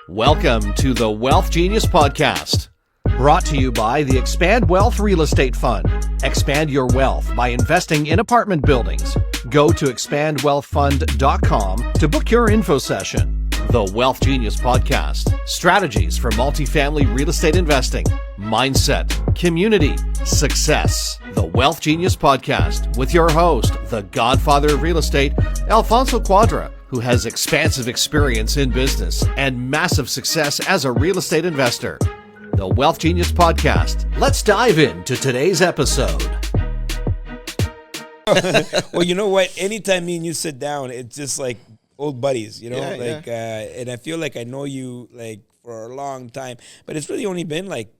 Welcome to the WealthGenius podcast, brought to you by the Expand Wealth Real Estate Fund. Expand your wealth by investing in apartment buildings. Go to expandwealthfund.com to book your info session. The WealthGenius podcast, strategies for multifamily real estate investing, mindset, community, success. The WealthGenius podcast with your host, the godfather of real estate, Alfonso Cuadra, who has expansive experience in business and massive success as a real estate investor. The WealthGenius podcast. Let's dive into today's episode. Well, you know what? Anytime me and you sit down, it's just like old buddies, you know? And I feel like I know you like for a long time, but it's really only been like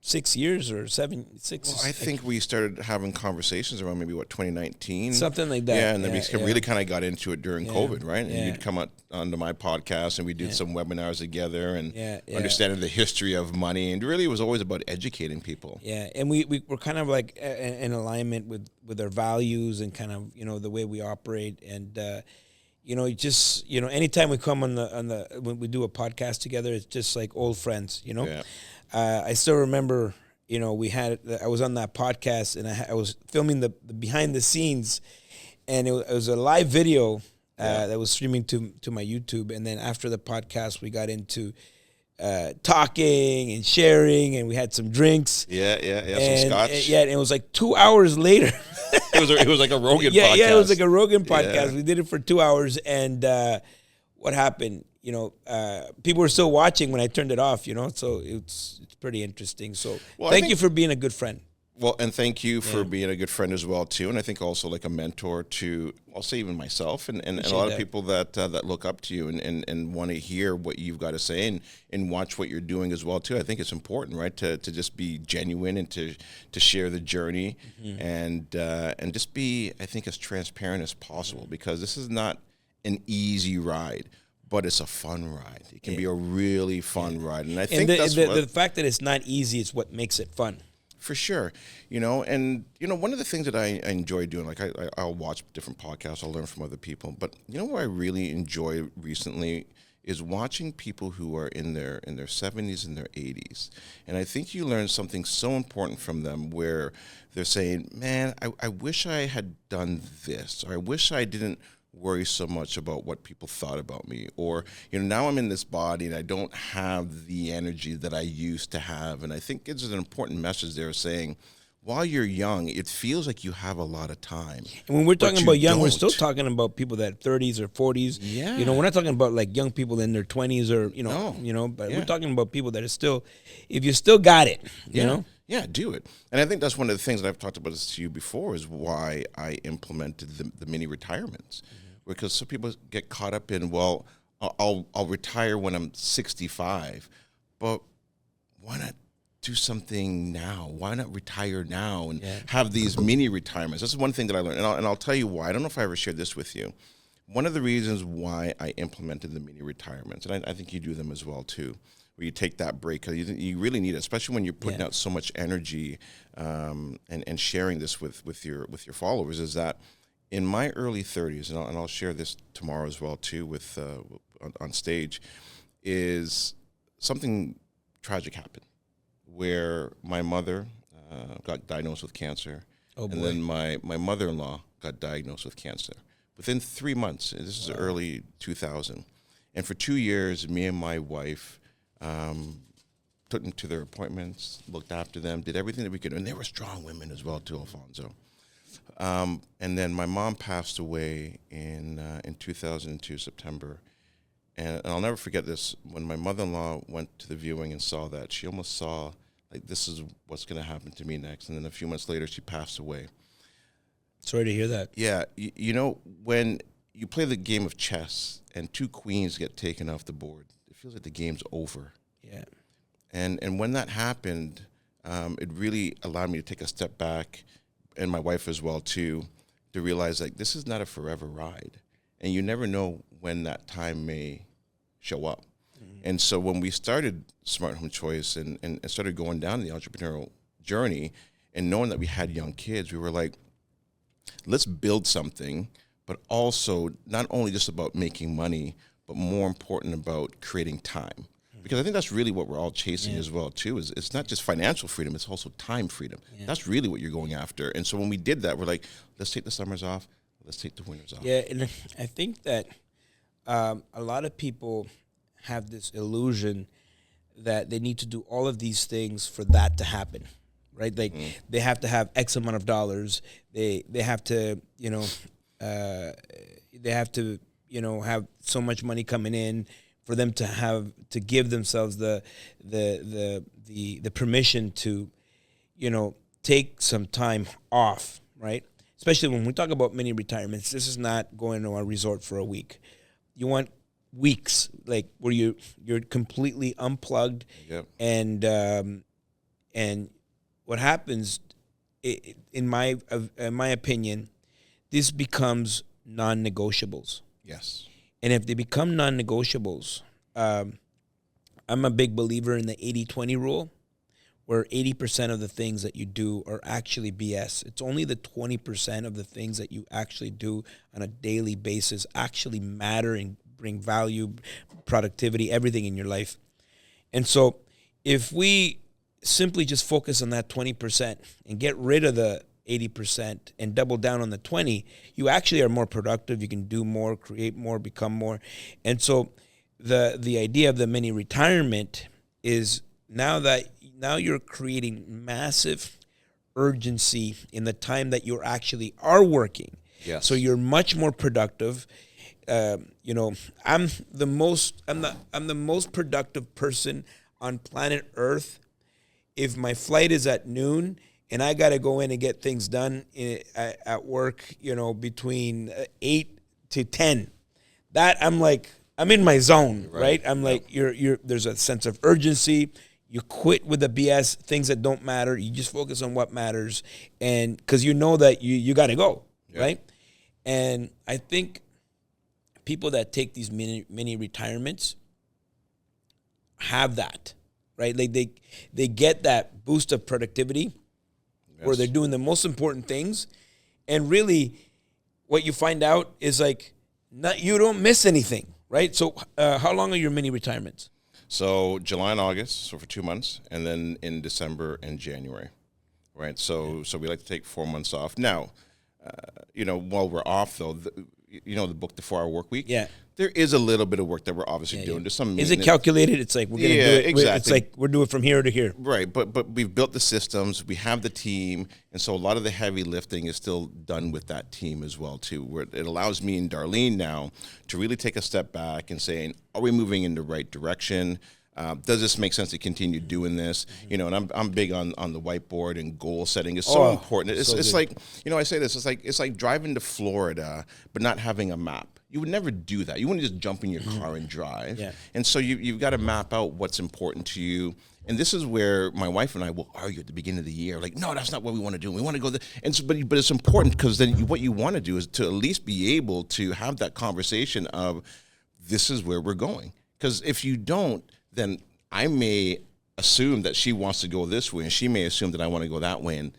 6 years or 7, 6. Well, I think we started having conversations around maybe 2019, something like that. Yeah, and then we really kind of got into it during COVID, right? And you'd come onto my podcast, and we did some webinars together, and understanding the history of money, and really it was always about educating people. Yeah, and we were kind of like in alignment with our values and kind of the way we operate, and just anytime we come on the when we do a podcast together, it's just like old friends, Yeah. I still remember, I was on that podcast, and I was filming the behind the scenes, and it was a live video that was streaming to my YouTube. And then after the podcast, we got into talking and sharing, and we had some drinks. Some scotch. And it was like 2 hours later. It was like a Rogan podcast. Yeah, it was like a Rogan podcast. Yeah. We did it for 2 hours, and what happened? People were still watching when I turned it off, so it's pretty interesting. So thank you for being a good friend. Well, and thank you for being a good friend as well, too. And I think also like a mentor to, I'll say even myself and a lot of people that look up to you and want to hear what you've got to say and watch what you're doing as well, too. I think it's important, right, to just be genuine and to share the journey and just be, I think, as transparent as possible, because this is not an easy ride. But it's a fun ride. It can be a really fun ride. And I think that's the fact that it's not easy is what makes it fun. For sure. And one of the things that I enjoy doing, like I'll watch different podcasts, I'll learn from other people. But what I really enjoy recently is watching people who are in their 70s and their 80s. And I think you learn something so important from them where they're saying, man, I wish I had done this, or I wish I didn't worry so much about what people thought about me, or now I'm in this body and I don't have the energy that I used to have. And I think it's an important message there saying, while you're young, it feels like you have a lot of time. And when we're talking about young, we're still talking about people that 30s or 40s. Yeah. We're not talking about like young people in their 20s or but we're talking about people that are still, if you still got it, you know. Yeah, do it. And I think that's one of the things that I've talked about this to you before, is why I implemented the mini retirements. Because some people get caught up in, well, I'll retire when I'm 65, but why not do something now? Why not retire now and have these mini retirements? This is one thing that I learned, and I'll tell you why. I don't know if I ever shared this with you. One of the reasons why I implemented the mini retirements, and I think you do them as well too, where you take that break, because you really need it, especially when you're putting out so much energy and sharing this with your followers, is that in my early 30s, and I'll share this tomorrow as well too with on stage, is something tragic happened where my mother got diagnosed with cancer, and then my mother-in-law got diagnosed with cancer within 3 months. This is early 2000, and for 2 years, me and my wife took them to their appointments, looked after them, did everything that we could, and they were strong women as well too, Alfonso. And then my mom passed away in 2002, September. And I'll never forget this. When my mother-in-law went to the viewing and saw that, she almost saw, like, this is what's going to happen to me next. And then a few months later, she passed away. Sorry to hear that. Yeah. When you play the game of chess and two queens get taken off the board, it feels like the game's over. Yeah. And when that happened, it really allowed me to take a step back, and my wife as well too, to realize like this is not a forever ride, and you never know when that time may show up. Mm-hmm. And so when we started Smart Home Choice and started going down the entrepreneurial journey, and knowing that we had young kids, we were like, let's build something but also not only just about making money, but more important about creating time. Because I think that's really what we're all chasing as well, too, is it's not just financial freedom, it's also time freedom. Yeah. That's really what you're going after. And so when we did that, we're like, let's take the summers off, let's take the winters off. Yeah, and I think that a lot of people have this illusion that they need to do all of these things for that to happen, right? Like they have to have X amount of dollars. They have to, have so much money coming in for them to give themselves the permission to, take some time off, right? Especially when we talk about mini retirements, this is not going to a resort for a week. You want weeks, like where you're completely unplugged, and what happens, in my opinion, this becomes non-negotiables. Yes. And if they become non-negotiables, I'm a big believer in the 80-20 rule, where 80% of the things that you do are actually BS. It's only the 20% of the things that you actually do on a daily basis actually matter and bring value, productivity, everything in your life. And so if we simply just focus on that 20% and get rid of the 80% and double down on the 20, you actually are more productive. You can do more, create more, become more. And so the idea of the mini retirement is now you're creating massive urgency in the time that you actually are working. Yes. So you're much more productive. I'm the most productive person on planet Earth if my flight is at noon and I got to go in and get things done at work, between 8 to 10. That I'm in my zone, right? I'm like, there's a sense of urgency. You quit with the BS, things that don't matter. You just focus on what matters, and because you know that you got to go, right? And I think people that take these mini retirements have that, right? Like they get that boost of productivity where they're doing the most important things, and really, what you find out is you don't miss anything, right? So, how long are your mini retirements? So July and August, so for 2 months, and then in December and January, right? So we like to take 4 months off. Now, while we're off though, the book, The 4 Hour Work Week. Yeah. There is a little bit of work that we're obviously doing. There's some. Is it calculated? It's like we're going to do it. Exactly. It's like we're doing it from here to here. Right, but we've built the systems, we have the team, and so a lot of the heavy lifting is still done with that team as well too. Where it allows me and Darlene now to really take a step back and saying, are we moving in the right direction? Does this make sense to continue doing this? And I'm big on the whiteboard, and goal setting is so important. It's like, I say this, it's like driving to Florida but not having a map. You would never do that. You wouldn't just jump in your car and drive. Yeah. And so you've got to map out what's important to you. And this is where my wife and I will argue at the beginning of the year, like, no, that's not what we want to do. We want to go there. And so, but it's important because then what you want to do is to at least be able to have that conversation of this is where we're going. Because if you don't, then I may assume that she wants to go this way, and she may assume that I want to go that way, and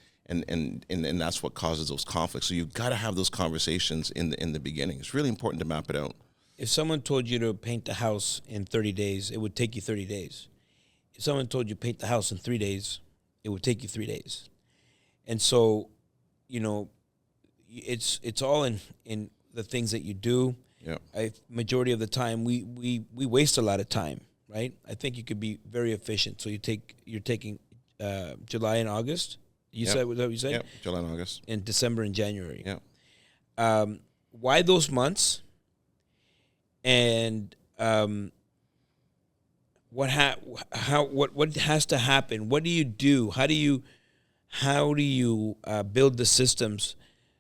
that's what causes those conflicts. So you've got to have those conversations in the beginning. It's really important to map it out. If someone told you to paint the house in 30 days, it would take you 30 days. If someone told you paint the house in 3 days, it would take you 3 days. And so, it's all in the things that you do. Yeah. Majority of the time, we waste a lot of time, right? I think you could be very efficient. So you're taking July and August. You said what you said? Yeah, July and August. And December and January. Yeah. Why those months? And what has to happen? What do you do? How do you build the systems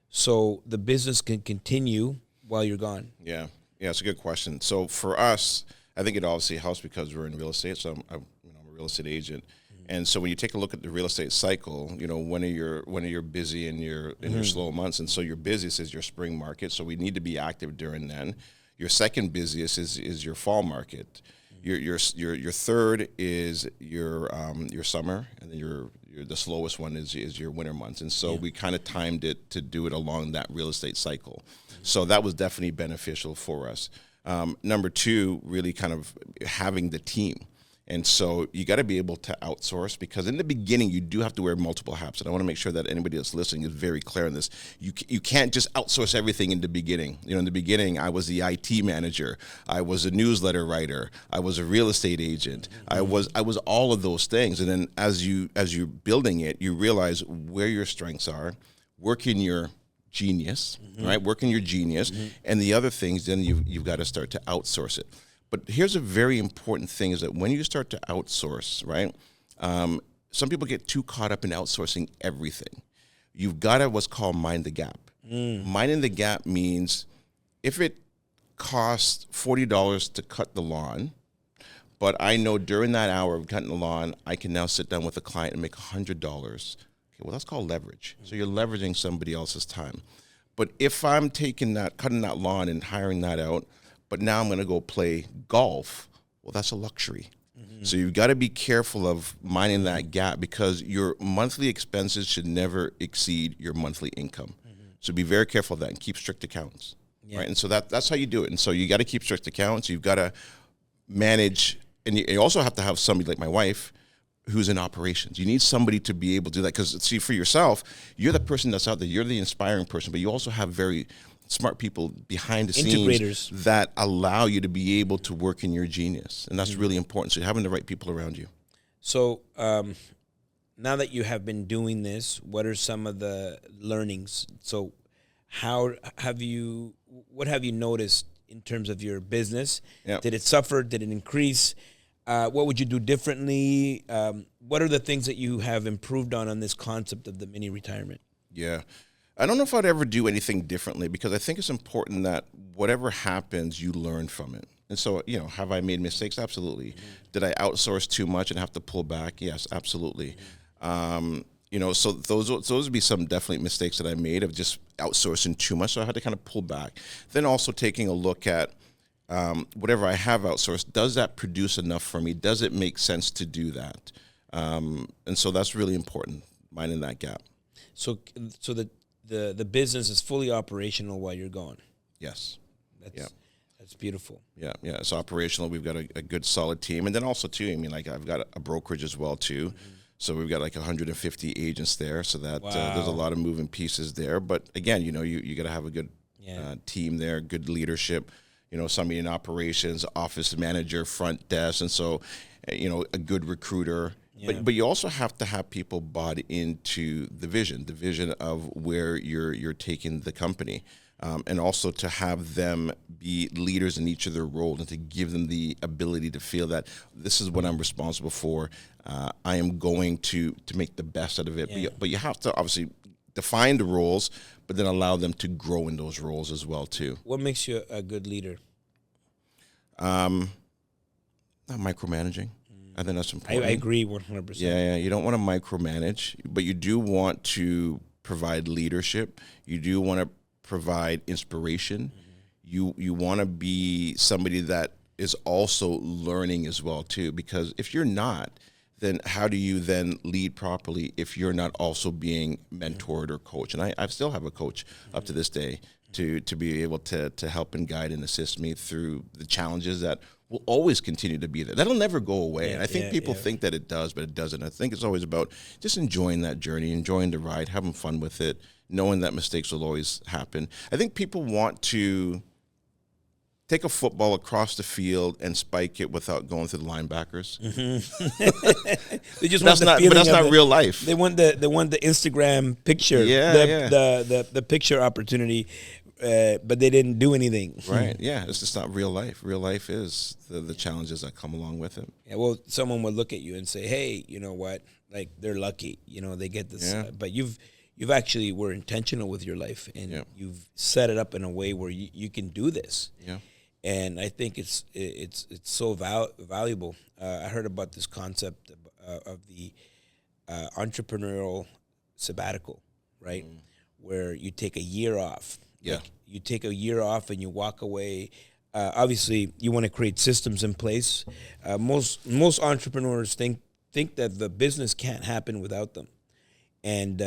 so the business can continue while you're gone? Yeah, it's a good question. So for us, I think it obviously helps because we're in real estate. So I'm a real estate agent. And so when you take a look at the real estate cycle, when are you're busy in your slow months, and so your busiest is your spring market. So we need to be active during then. Your second busiest is your fall market. Your third is your summer, and then the slowest one is your winter months. And so we kind of timed it to do it along that real estate cycle. So that was definitely beneficial for us. Number two, really kind of having the team. And so you got to be able to outsource, because in the beginning you do have to wear multiple hats. And I want to make sure that anybody that's listening is very clear on this. You can't just outsource everything in the beginning. You know, in the beginning I was the IT manager, I was a newsletter writer, I was a real estate agent, I was all of those things. And then as you're building it, you realize where your strengths are, work in your genius, right? Work in your genius, and the other things. Then you've got to start to outsource it. But here's a very important thing, is that when you start to outsource, right, some people get too caught up in outsourcing everything. You've got to what's called mind the gap. Minding the gap means if it costs $40 to cut the lawn, but I know during that hour of cutting the lawn, I can now sit down with a client and make $100. Okay, well, that's called leverage. So you're leveraging somebody else's time. But if I'm cutting that lawn and hiring that out, but now I'm going to go play golf, well, that's a luxury. So you've got to be careful of minding that gap, because your monthly expenses should never exceed your monthly income. So be very careful of that and keep strict accounts, right? And so that's how you do it. And so you got to keep strict accounts. You've got to manage, and you also have to have somebody like my wife who's in operations. You need somebody to be able to do that, because see, for yourself, you're the person that's out there. You're the inspiring person, but you also have very smart people behind the scenes that allow you to be able to work in your genius. And that's really important. So having the right people around you. So now that you have been doing this, what are some of the learnings? So what have you noticed in terms of your business? Yep. Did it suffer? Did it increase? What would you do differently? What are the things that you have improved on this concept of the mini retirement? Yeah. I don't know if I'd ever do anything differently, because I think it's important that whatever happens, you learn from it. And so, have I made mistakes? Absolutely. Did I outsource too much and have to pull back? Yes, absolutely. So those would be some definitely mistakes that I made, of just outsourcing too much. So I had to kind of pull back. Then also taking a look at whatever I have outsourced, does that produce enough for me? Does it make sense to do that? And so that's really important, minding that gap. So the business is fully operational while you're gone. Yes. That's beautiful. Yeah. It's operational. We've got a good solid team. And then also too, I've got a brokerage as well too. So we've got like 150 agents there. So that there's a lot of moving pieces there. But again, you got to have a good team there, good leadership, somebody in operations, office manager, front desk. And so, a good recruiter. Yeah. But you also have to have people bought into the vision of where you're taking the company, and also to have them be leaders in each of their roles, and to give them the ability to feel that this is what I'm responsible for. I am going to make the best out of it. Yeah. But you have to obviously define the roles, but then allow them to grow in those roles as well too. What makes you a good leader? Not micromanaging. I think that's important. I agree 100%. Yeah, you don't want to micromanage, but you do want to provide leadership. You do want to provide inspiration. You want to be somebody that is also learning as well too, because if you're not, then how do you then lead properly if you're not also being mentored or coached? And I still have a coach up to this day to be able to help and guide and assist me through the challenges that will always continue to be there. That'll never go away. And I think people think that it does, but it doesn't. I think it's always about just enjoying that journey, enjoying the ride, having fun with it, knowing that mistakes will always happen. I think people want to take a football across the field and spike it without going through the linebackers. They just that's not real life. They want the Instagram picture, the picture opportunity, but they didn't do anything. Right? Yeah, it's just not real life. Real life is the challenges that come along with it. Yeah. Well, someone would look at you and say, "Hey, you know what? Like they're lucky. They get this." Yeah. But you've actually were intentional with your life, and you've set it up in a way where you can do this. Yeah. And I think it's so valuable. I heard about this concept of the entrepreneurial sabbatical, right? Where you take a year off. Yeah. Like you take a year off and you walk away obviously you want to create systems in place. Most entrepreneurs think that the business can't happen without them. And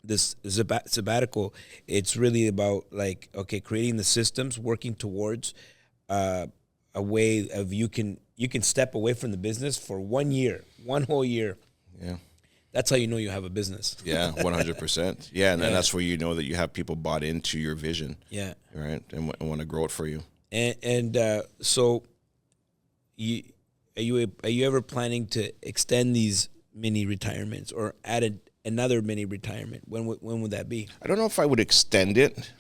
this sabbatical, it's really about like, okay, creating the systems, working towards a way of you can step away from the business for 1 year, one whole year. Yeah. That's how you know you have a business. Yeah, 100%. Yeah, and that's where you know that you have people bought into your vision. Yeah. Right, and want to grow it for you. And so, are you ever planning to extend these mini retirements or add another mini retirement? When would that be? I don't know if I would extend it,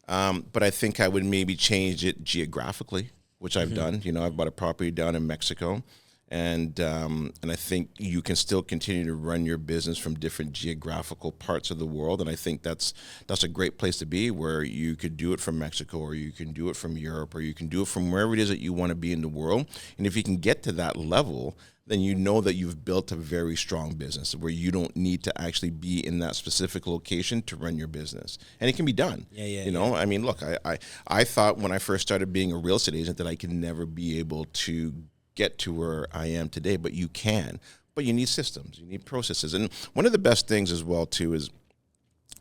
but I think I would maybe change it geographically, which I've done. You know, I've bought a property down in Mexico. And I think you can still continue to run your business from different geographical parts of the world. And I think that's a great place to be, where you could do it from Mexico, or you can do it from Europe, or you can do it from wherever it is that you want to be in the world. And if you can get to that level, then you know that you've built a very strong business where you don't need to actually be in that specific location to run your business. And it can be done. You know, I mean, look, I thought when I first started being a real estate agent that I could never be able to get to where I am today, but you can. But you need systems, you need processes. And one of the best things as well too is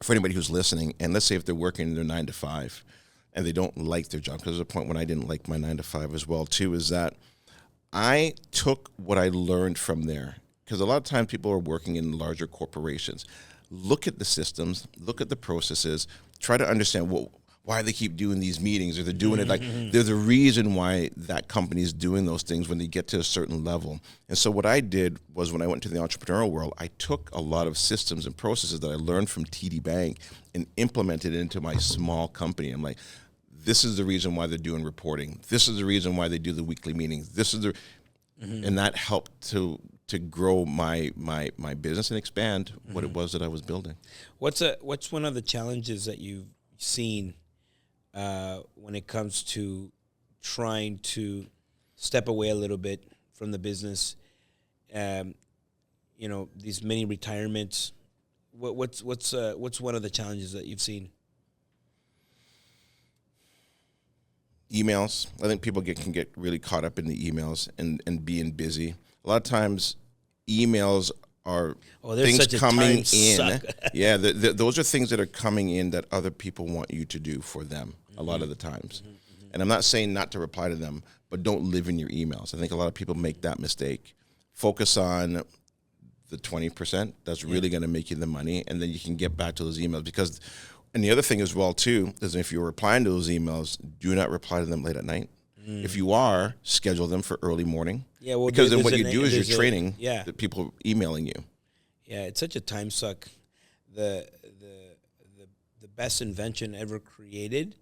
for anybody who's listening, and let's say if they're working their 9 to 5 and they don't like their job, because there's a point when I didn't like my 9 to 5 as well too, is that I took what I learned from there. Because a lot of times people are working in larger corporations. Look at the systems, look at the processes, try to understand why they keep doing these meetings, or they're doing it like there's a reason why that company is doing those things when they get to a certain level. And so what I did was, when I went to the entrepreneurial world, I took a lot of systems and processes that I learned from TD Bank and implemented it into my small company. I'm like, this is the reason why they're doing reporting. This is the reason why they do the weekly meetings. This is the, and that helped to grow my business and expand what it was that I was building. What's one of the challenges that you've seen when it comes to trying to step away a little bit from the business? You know, these mini retirements. What's one of the challenges that you've seen? Emails. I think people can get really caught up in the emails and being busy. A lot of times, emails are things coming in. Yeah, those are things that are coming in that other people want you to do for them a lot of the times. And I'm not saying not to reply to them, but don't live in your emails. I think a lot of people make that mistake. Focus on the 20% that's really going to make you the money, and then you can get back to those emails. Because, and the other thing as well too is, if you're replying to those emails, do not reply to them late at night. If you are, schedule them for early morning. Yeah, well, because then what you do is you're training the people emailing you. Yeah, it's such a time suck. The best invention ever created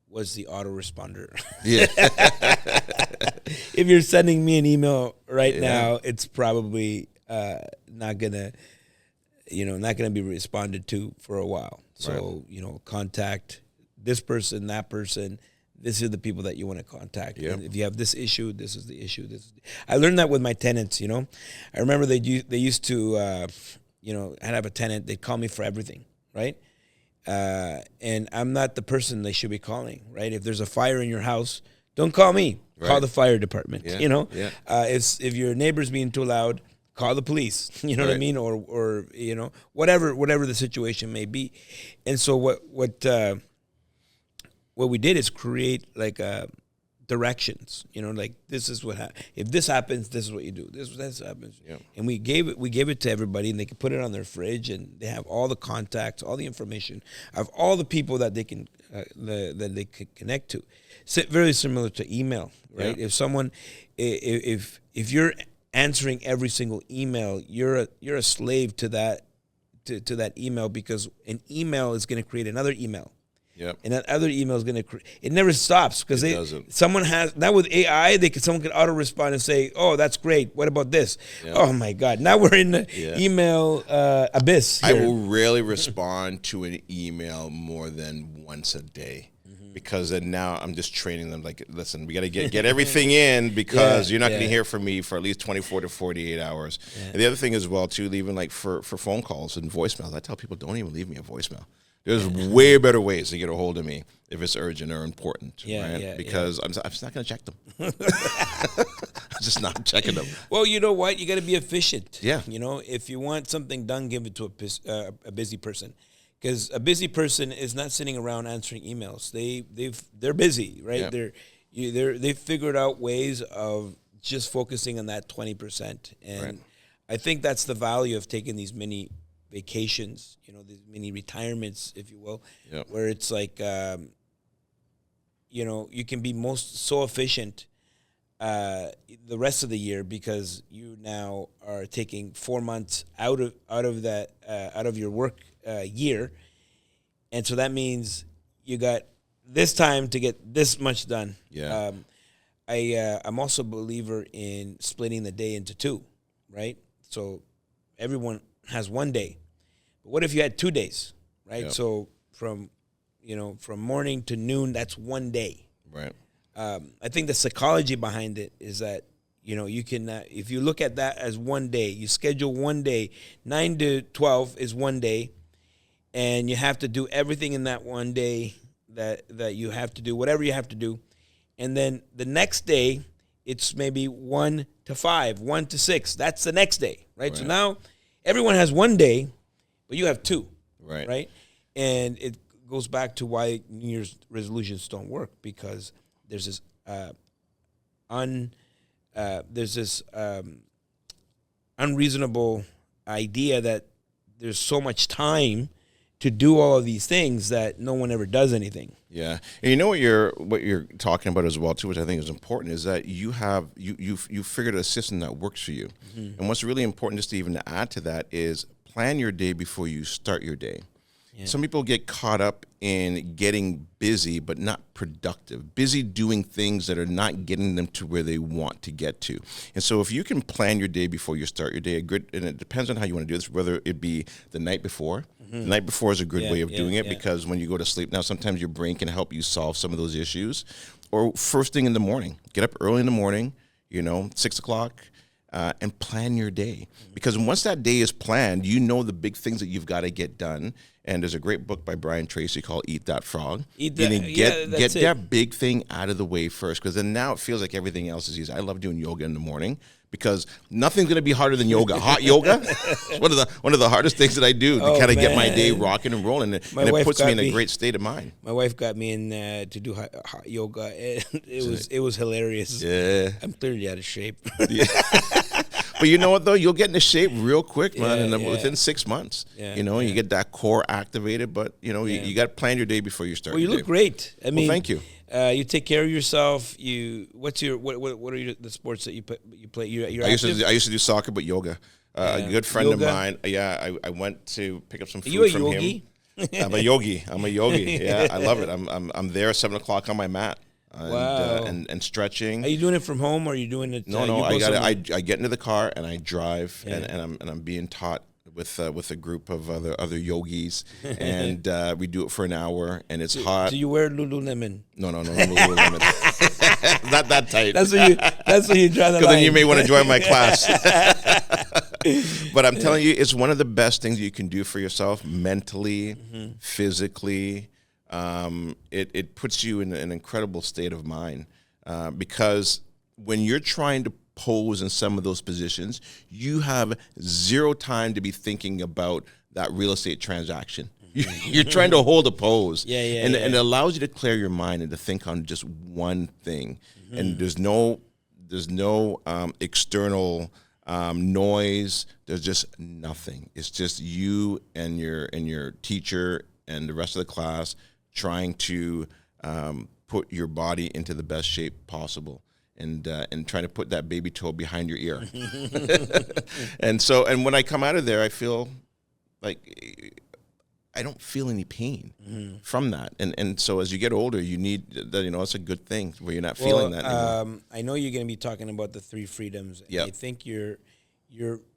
was the autoresponder. Yeah. If you're sending me an email right now, it's probably not gonna be responded to for a while. So contact this person, that person. This is the people that you want to contact. Yep. If you have this issue, this is the issue. I learned that with my tenants. I remember they used to, I'd have a tenant. They'd call me for everything, right? And I'm not the person they should be calling, right? If there's a fire in your house, don't call me. Right. Call the fire department. Yeah. If your neighbor's being too loud, call the police. You know what I mean? Or whatever the situation may be. And so what we did is create like directions, like this is what if this happens, this is what you do. This happens, and we gave it to everybody, and they could put it on their fridge, and they have all the contacts, all the information of all the people that they can that they could connect to. So very similar to email, right? If someone, if you're answering every single email, you're a slave to that to that email, because an email is going to create another email. Yep. And that other email is going to it never stops, because someone has now with AI, someone can auto respond and say, "Oh, that's great. What about this?" Yep. Oh my God! Now we're in the email abyss here. I will rarely respond to an email more than once a day, because then now I'm just training them. Like, listen, we got to get everything in, because you're not going to hear from me for at least 24 to 48 hours. Yeah. And the other thing as well too, even like for phone calls and voicemails, I tell people, don't even leave me a voicemail. There's way better ways to get a hold of me if it's urgent or important, right? Because I'm just not going to check them. I'm just not checking them. Well, you know what? You got to be efficient. Yeah. You know, if you want something done, give it to a busy person. Because a busy person is not sitting around answering emails. They're busy, right? Yeah. They've figured out ways of just focusing on that 20%. And Right. I think that's the value of taking these mini vacations, you know, these mini retirements, if you will, Yep. where it's like, you know, you can be so efficient the rest of the year because you now are taking 4 months out of your work year, and so that means you got this time to get this much done. Yeah. I'm also a believer in splitting the day into two, right? So everyone has one day, but what if you had 2 days, right? Yep. So from morning to noon, that's one day. Right. I think the psychology behind it is that, you know, you can, if you look at that as one day, you schedule one day, 9 to 12 is one day, and you have to do everything in that one day that you have to do, whatever you have to do. And then the next day, it's maybe 1 to 5, 1 to 6. That's the next day, right? So now everyone has one day, but you have two, right? And it goes back to why New Year's resolutions don't work, because there's this unreasonable idea that there's so much time to do all of these things that no one ever does anything. Yeah, and you know what you're talking about as well too, which I think is important, is that you figured a system that works for you. Mm-hmm. And what's really important, just to even add to that, is plan your day before you start your day. Yeah. Some people get caught up in getting busy but not productive, busy doing things that are not getting them to where they want to get to. And so if you can plan your day before you start your day, and it depends on how you want to do this, whether it be the night before. Mm-hmm. The night before is a good way of doing it, because when you go to sleep, now sometimes your brain can help you solve some of those issues. Or first thing in the morning, get up early in the morning, 6 o'clock, and plan your day. Because once that day is planned, you know the big things that you've got to get done. And there's a great book by Brian Tracy called Eat That Frog. Get that big thing out of the way first, because then now it feels like everything else is easy. I love doing yoga in the morning, because nothing's going to be harder than yoga. Hot yoga, one of the hardest things that I do to kind of get my day rocking and rolling, and it puts me in a great state of mind. My wife got me in to do hot yoga, and it was hilarious. Yeah, I'm clearly out of shape. Yeah. But you know what, though? You'll get into shape real quick, man, within 6 months. You get that core activated, but, you got to plan your day before you start. Well, you look great. I mean, thank you. You take care of yourself. What are the sports that you play? You're I used to do soccer, but yoga. A good friend of mine. Yeah, I went to pick up some food from him. I'm a yogi. Yeah, I love it. I'm there at 7 o'clock on my mat. And stretching. Are you doing it from home, or are you doing it? No. I get into the car and I drive, and I'm being taught with a group of other yogis, and we do it for an hour, and it's hot. Do you wear Lululemon? No, Lululemon. Not that tight. That's when you draw the line. Because then you may want to join my class. But I'm telling you, it's one of the best things you can do for yourself, mentally, physically. It puts you in an incredible state of mind, because when you're trying to pose in some of those positions, you have zero time to be thinking about that real estate transaction. You're trying to hold a pose, and it allows you to clear your mind and to think on just one thing. And there's no external noise. There's just nothing. It's just you and your teacher and the rest of the class trying to put your body into the best shape possible, and trying to put that baby toe behind your ear. And when I come out of there, I feel like I don't feel any pain from that. And so as you get older, you need that. It's a good thing where you're not feeling that anymore. I know you're going to be talking about the 3 freedoms. And I think you're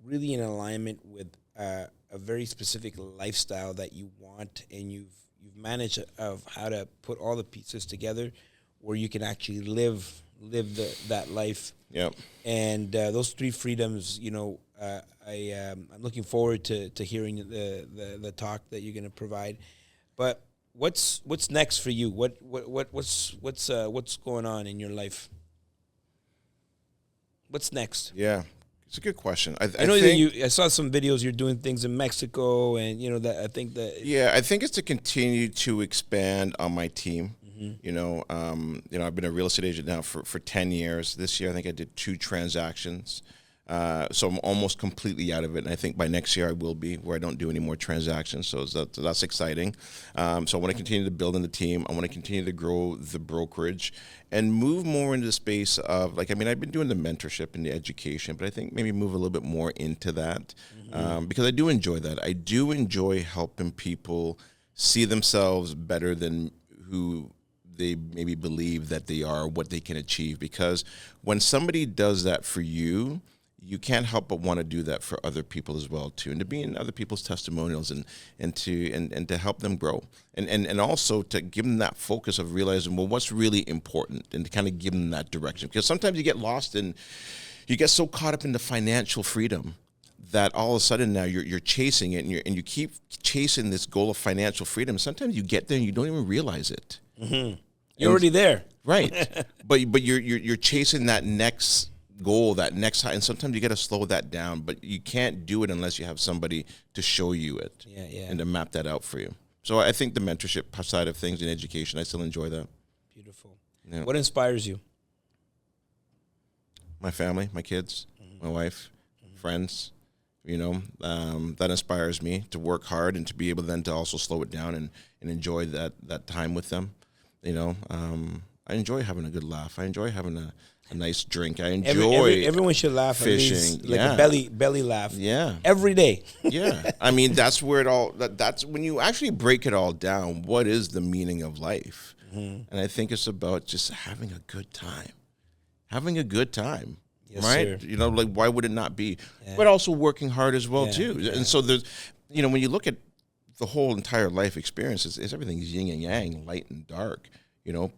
really in alignment with a very specific lifestyle that you want, and you've managed of how to put all the pieces together where you can actually live that life. Yep. And those 3 freedoms, I'm looking forward to hearing the talk that you're going to provide. But what's next for you? What's going on in your life? What's next? Yeah, it's a good question. I know think, that I saw some videos. You're doing things in Mexico, and that I think that. Yeah, I think it's to continue to expand on my team. I've been a real estate agent now for 10 years. This year, I think I did 2 transactions. So I'm almost completely out of it. And I think by next year I will be, where I don't do any more transactions. So that's exciting. So I want to continue to build in the team. I want to continue to grow the brokerage and move more into the space of, I've been doing the mentorship and the education, but I think maybe move a little bit more into that because I do enjoy that. I do enjoy helping people see themselves better than who they maybe believe that they are, what they can achieve. Because when somebody does that for you, you can't help but want to do that for other people as well too, and to be in other people's testimonials and to help them grow, and also to give them that focus of realizing, well, what's really important, and to kind of give them that direction. Because sometimes you get lost and you get so caught up in the financial freedom that all of a sudden now you're chasing it, and you keep chasing this goal of financial freedom. Sometimes you get there and you don't even realize it. Mm-hmm. You're already there, right? but you're chasing that next goal, that next high, and sometimes you got to slow that down. But you can't do it unless you have somebody to show you it, and to map that out for you. So I think the mentorship side of things in education, I still enjoy that. Beautiful. Yeah. What inspires you? My family, my kids, my wife, friends. That inspires me to work hard and to be able then to also slow it down and enjoy that time with them. I enjoy having a good laugh. I enjoy having a nice drink. I enjoy everyone should laugh fishing, at least, a belly laugh. Yeah, every day. Yeah, that's where it all. That's when you actually break it all down. What is the meaning of life? And I think it's about just having a good time. Having a good time. Yes, right? Sir. Why would it not be? Yeah. But also working hard as well too. Yeah. And so there's, when you look at the whole entire life experience, it's everything's yin and yang, light and dark.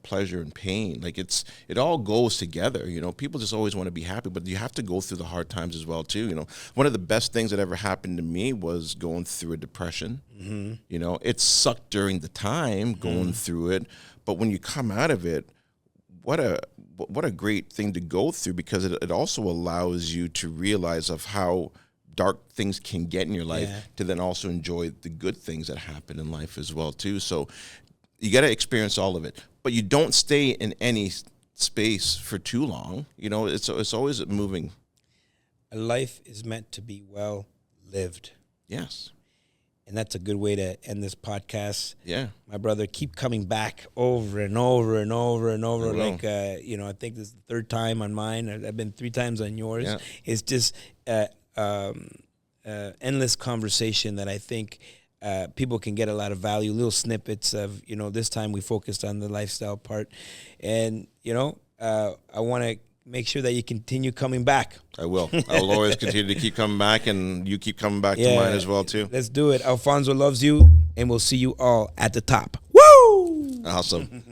Pleasure and pain. It all goes together. People just always want to be happy, but you have to go through the hard times as well too. One of the best things that ever happened to me was going through a depression. Mm-hmm. It sucked during the time going through it, but when you come out of it, what a great thing to go through, because it also allows you to realize of how dark things can get in your life, to then also enjoy the good things that happen in life as well too. So you got to experience all of it, but you don't stay in any space for too long. It's always moving. A life is meant to be well lived. Yes. And that's a good way to end this podcast. Yeah. My brother, keep coming back over and over and over and over. I think this is the 3rd time on mine. I've been 3 times on yours. Yeah. It's just endless conversation that I think people can get a lot of value, little snippets of, this time we focused on the lifestyle part. And, I want to make sure that you continue coming back. I will. I will always continue to keep coming back, and you keep coming back to mine as well, too. Let's do it. Alfonso loves you, and we'll see you all at the top. Woo! Awesome.